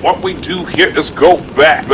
What we do here is go back.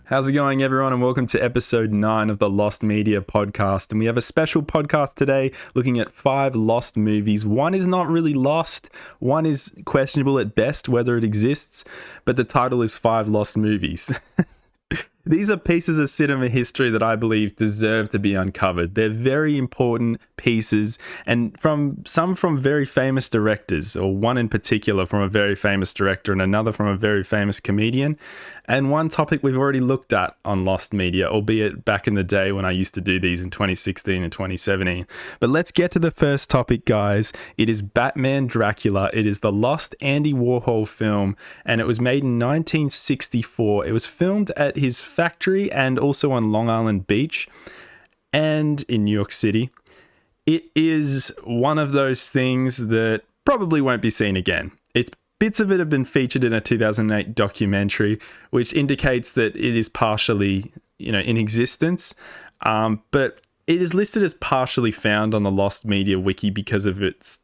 How's it going, everyone, and welcome to episode 9 of the Lost Media podcast. And we have a special podcast today looking at 5 lost movies. One is not really lost, one is questionable at best whether it exists, but the title is 5 Lost Movies. These are pieces of cinema history that I believe deserve to be uncovered. They're very important pieces, and some from very famous directors, or one in particular from a very famous director and another from a very famous comedian. And one topic we've already looked at on Lost Media, albeit back in the day when I used to do these in 2016 and 2017. But let's get to the first topic, guys. It is Batman Dracula. It is the lost Andy Warhol film, and it was made in 1964. It was filmed at his factory and also on Long Island Beach and in New York City. It is one of those things that probably won't be seen again. Bits of it have been featured in a 2008 documentary, which indicates that it is partially, in existence. But it is listed as partially found on the Lost Media Wiki because of its,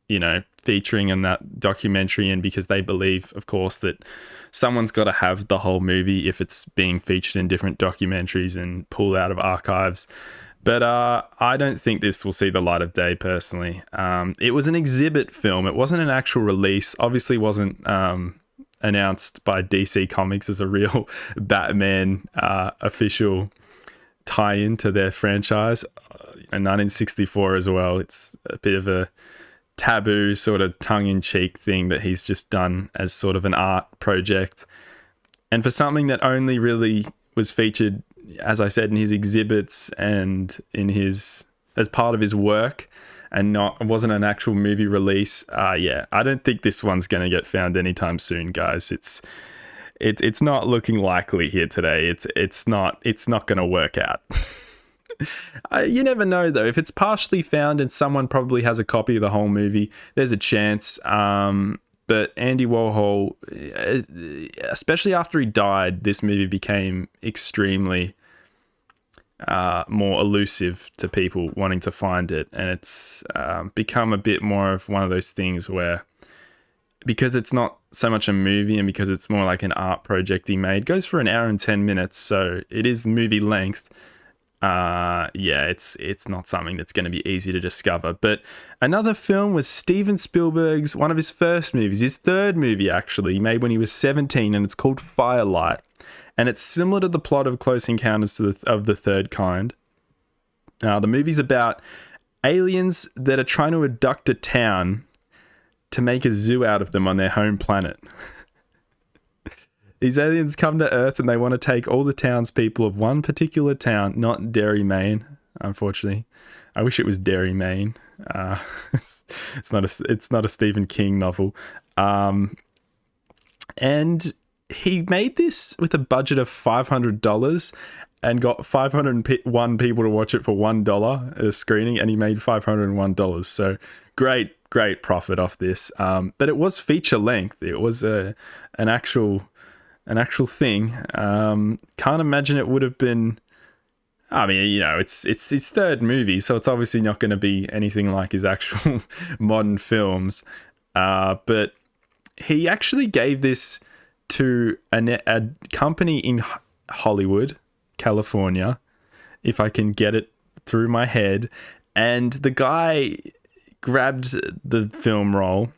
featuring in that documentary, and because they believe, of course, that someone's got to have the whole movie if it's being featured in different documentaries and pulled out of archives. But I don't think this will see the light of day, personally. It was an exhibit film. It wasn't an actual release. Obviously wasn't announced by DC Comics as a real Batman official tie-in to their franchise. In 1964 as well. It's a bit of a taboo sort of tongue-in-cheek thing that he's just done as sort of an art project. And for something that only really was featured, as I said, in his exhibits and as part of his work, and wasn't an actual movie release. I don't think this one's going to get found anytime soon, guys. It's not looking likely here today. It's not going to work out. You never know, though. If it's partially found and someone probably has a copy of the whole movie, there's a chance. But Andy Warhol, especially after he died, this movie became extremely more elusive to people wanting to find it. And it's become a bit more of one of those things where, because it's not so much a movie and because it's more like an art project he made, it goes for an hour and 10 minutes. So it is movie length. It's not something that's going to be easy to discover. But another film was Steven Spielberg's, one of his first movies, his third movie actually, he made when he was 17, and it's called Firelight. And it's similar to the plot of Close Encounters of the Third Kind. The movie's about aliens that are trying to abduct a town to make a zoo out of them on their home planet. These aliens come to Earth and they want to take all the townspeople of one particular town, not Derry, Maine, unfortunately. I wish it was Derry, Maine. It's not a Stephen King novel. And he made this with a budget of $500 and got 501 people to watch it for $1 at a screening, and he made $501. So great profit off this. But it was feature length. It was an actual thing. Can't imagine it would have been. I mean, it's his third movie, so it's obviously not going to be anything like his actual modern films. But he actually gave this to a company in Hollywood, California, if I can get it through my head. And the guy grabbed the film roll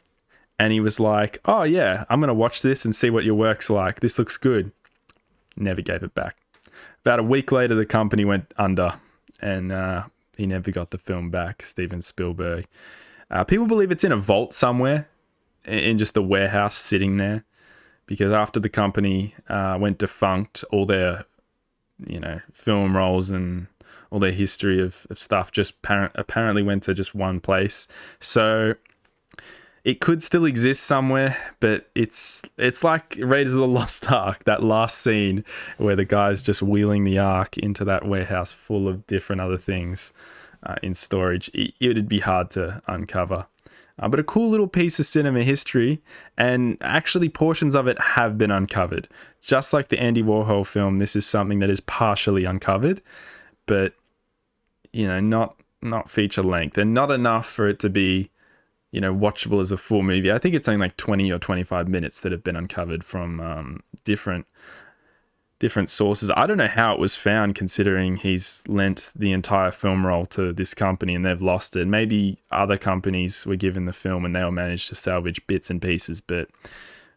and he was like, "Oh yeah, I'm going to watch this and see what your work's like. This looks good." Never gave it back. About a week later, the company went under and he never got the film back, Steven Spielberg. People believe it's in a vault somewhere, in just a warehouse sitting there, because after the company went defunct, all their, film rolls and all their history of stuff just apparently went to just one place. So it could still exist somewhere, but it's like Raiders of the Lost Ark, that last scene where the guy's just wheeling the Ark into that warehouse full of different other things in storage. It'd be hard to uncover. But a cool little piece of cinema history, and actually portions of it have been uncovered. Just like the Andy Warhol film, this is something that is partially uncovered, but, not feature length, and not enough for it to be, watchable as a full movie. I think it's only like 20 or 25 minutes that have been uncovered from different sources. I don't know how it was found, considering he's lent the entire film roll to this company and they've lost it. Maybe other companies were given the film and they'll manage to salvage bits and pieces,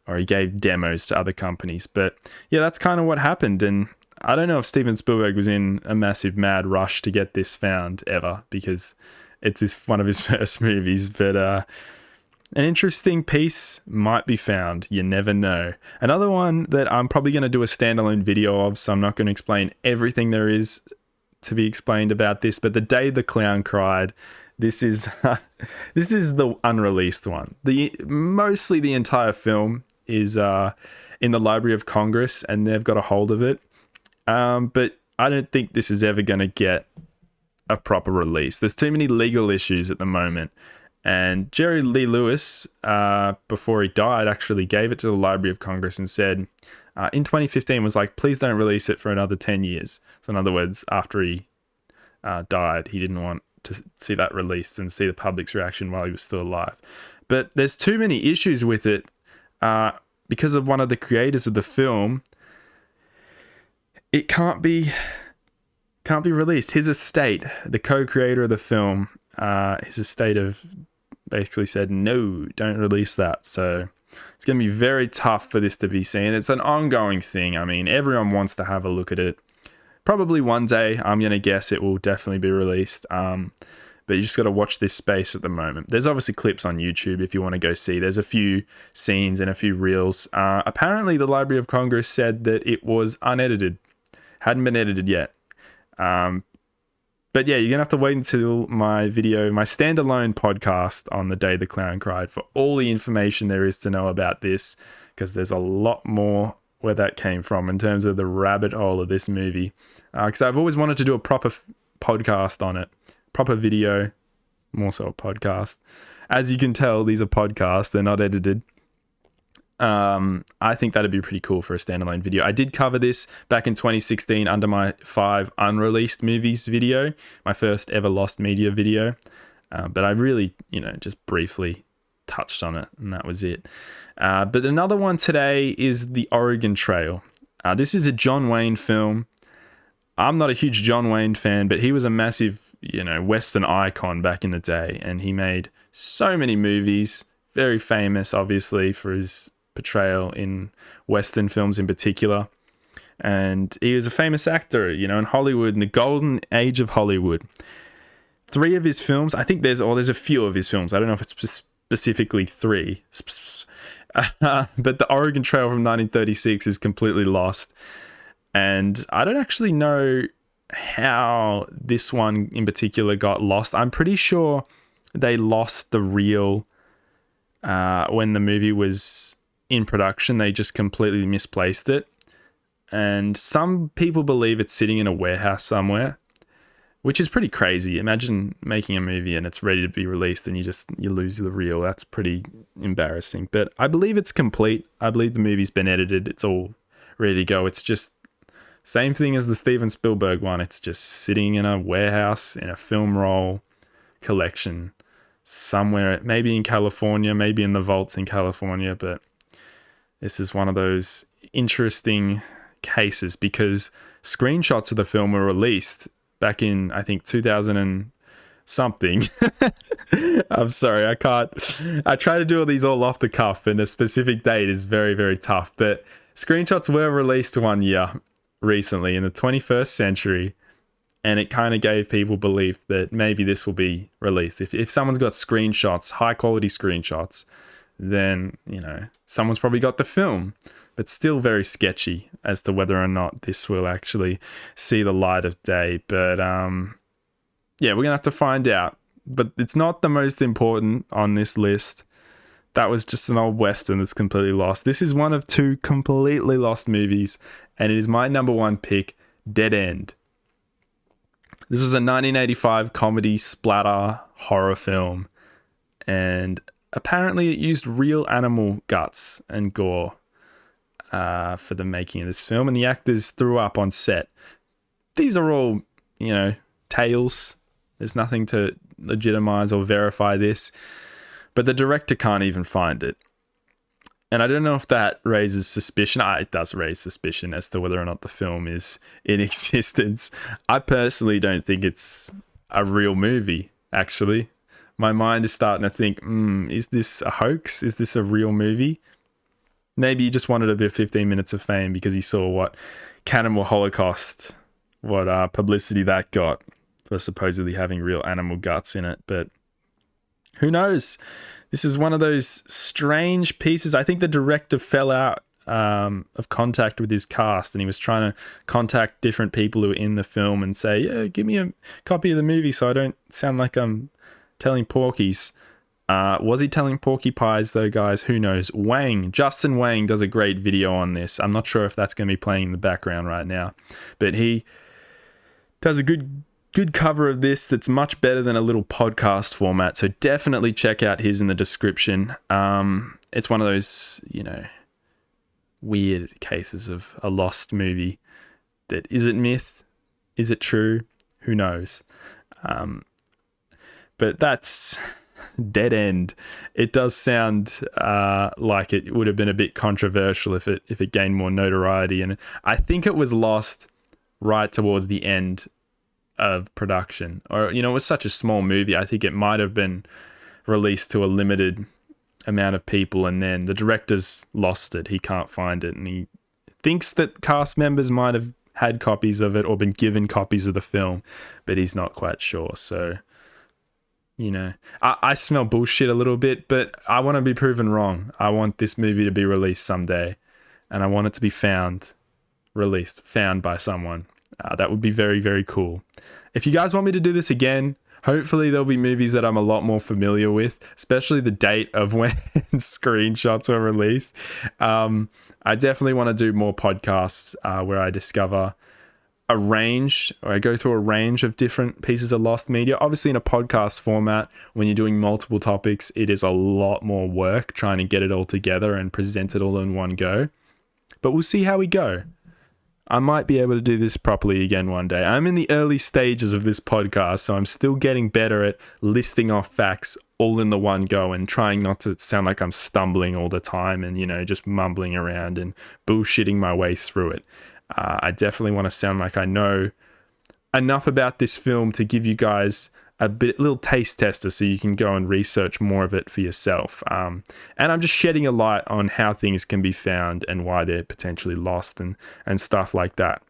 or he gave demos to other companies. But yeah, that's kind of what happened. And I don't know if Steven Spielberg was in a massive mad rush to get this found ever, because it's one of his first movies. But an interesting piece might be found. You never know. Another one that I'm probably going to do a standalone video of, so I'm not going to explain everything there is to be explained about this, but The Day the Clown Cried. This is the unreleased one. Mostly the entire film is in the Library of Congress, and they've got a hold of it. But I don't think this is ever going to get a proper release. There's too many legal issues at the moment. And Jerry Lee Lewis, before he died, actually gave it to the Library of Congress and said, in 2015, was like, please don't release it for another 10 years. So in other words, after he died, he didn't want to see that released and see the public's reaction while he was still alive. But there's too many issues with it because of one of the creators of the film. It can't be released. His estate, the co-creator of the film, his estate have basically said, no, don't release that. So it's going to be very tough for this to be seen. It's an ongoing thing. I mean, everyone wants to have a look at it. Probably one day, I'm going to guess it will definitely be released. But you just got to watch this space at the moment. There's obviously clips on YouTube if you want to go see. There's a few scenes and a few reels. Apparently, the Library of Congress said that it was unedited. Hadn't been edited yet. But yeah, you're going to have to wait until my standalone podcast on The Day the Clown Cried for all the information there is to know about this, because there's a lot more where that came from in terms of the rabbit hole of this movie. Because I've always wanted to do a proper podcast on it, proper video, more so a podcast. As you can tell, these are podcasts, they're not edited. I think that'd be pretty cool for a standalone video. I did cover this back in 2016 under my 5 unreleased movies video, my first ever Lost Media video. But I really, just briefly touched on it, and that was it. But another one today is The Oregon Trail. This is a John Wayne film. I'm not a huge John Wayne fan, but he was a massive, Western icon back in the day, and he made so many movies, very famous, obviously, for his portrayal in Western films in particular. And he was a famous actor, in Hollywood, in the golden age of Hollywood. 3 of his films, I think there's a few of his films. I don't know if it's specifically 3. But The Oregon Trail from 1936 is completely lost. And I don't actually know how this one in particular got lost. I'm pretty sure they lost the reel when the movie was in production. They just completely misplaced it. And some people believe it's sitting in a warehouse somewhere, which is pretty crazy. Imagine making a movie and it's ready to be released and you lose the reel. That's pretty embarrassing. But I believe it's complete. I believe the movie's been edited. It's all ready to go. It's just same thing as the Steven Spielberg one. It's just sitting in a warehouse in a film roll collection somewhere, maybe in California, maybe in the vaults in California. But this is one of those interesting cases because screenshots of the film were released back in, I think, 2000 and something. I'm sorry, I try to do all these all off the cuff, and a specific date is very, very tough. But screenshots were released one year recently in the 21st century, and it kind of gave people belief that maybe this will be released. If someone's got screenshots, high quality screenshots, then, someone's probably got the film. but still very sketchy as to whether or not this will actually see the light of day. But yeah, we're gonna have to find out. But it's not the most important on this list. That was just an old Western that's completely lost. This is one of two completely lost movies, and it is my number one pick, Dead End. This was a 1985 comedy splatter horror film, and apparently it used real animal guts and gore for the making of this film, and the actors threw up on set. These are all, tales. There's nothing to legitimize or verify this, but the director can't even find it. And I don't know if that raises suspicion. It does raise suspicion as to whether or not the film is in existence. I personally don't think it's a real movie, actually. My mind is starting to think, is this a hoax? Is this a real movie? Maybe he just wanted a bit of 15 minutes of fame because he saw what Cannibal Holocaust, what publicity that got for supposedly having real animal guts in it. But who knows? This is one of those strange pieces. I think the director fell out of contact with his cast, and he was trying to contact different people who were in the film and say, yeah, give me a copy of the movie so I don't sound like I'm telling porkies. Was he telling porcupines though, guys? Who knows? Justin Whang does a great video on this. I'm not sure if that's going to be playing in the background right now, but he does a good cover of this that's much better than a little podcast format. So definitely check out his in the description. It's one of those, weird cases of a lost movie that, is it myth? Is it true? Who knows? But that's Dead End. It does sound like it would have been a bit controversial if it gained more notoriety. And I think it was lost right towards the end of production, or it was such a small movie. I think it might have been released to a limited amount of people, and then the director's lost it. He can't find it, and he thinks that cast members might have had copies of it or been given copies of the film, but he's not quite sure. So I smell bullshit a little bit, but I want to be proven wrong. I want this movie to be released someday, and I want it to be found by someone. That would be very, very cool. If you guys want me to do this again, hopefully there'll be movies that I'm a lot more familiar with, especially the date of when screenshots were released. I definitely want to do more podcasts where I discover I go through a range of different pieces of lost media. Obviously in a podcast format, when you're doing multiple topics, it is a lot more work trying to get it all together and present it all in one go. But we'll see how we go. I might be able to do this properly again one day. I'm in the early stages of this podcast, so I'm still getting better at listing off facts all in the one go and trying not to sound like I'm stumbling all the time and, just mumbling around and bullshitting my way through it. I definitely want to sound like I know enough about this film to give you guys a little taste tester so you can go and research more of it for yourself. And I'm just shedding a light on how things can be found and why they're potentially lost and stuff like that.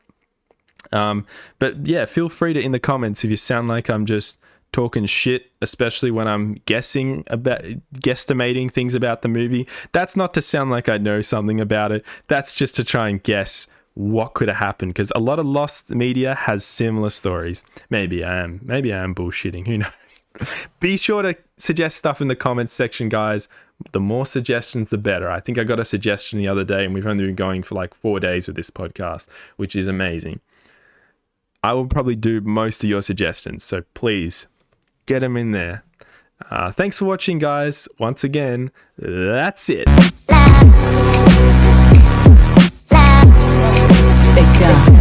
But yeah, feel free to, in the comments, if you sound like I'm just talking shit, especially when I'm guesstimating things about the movie. That's not to sound like I know something about it. That's just to try and guess what could have happened, because a lot of lost media has similar stories. Maybe I am bullshitting, who knows. Be sure to suggest stuff in the comments section, guys. The more suggestions the better. I think I got a suggestion the other day and we've only been going for like 4 days with this podcast, which is amazing. I will probably do most of your suggestions, so please get them in there. Thanks for watching, guys. Once again, that's it. Big Duh.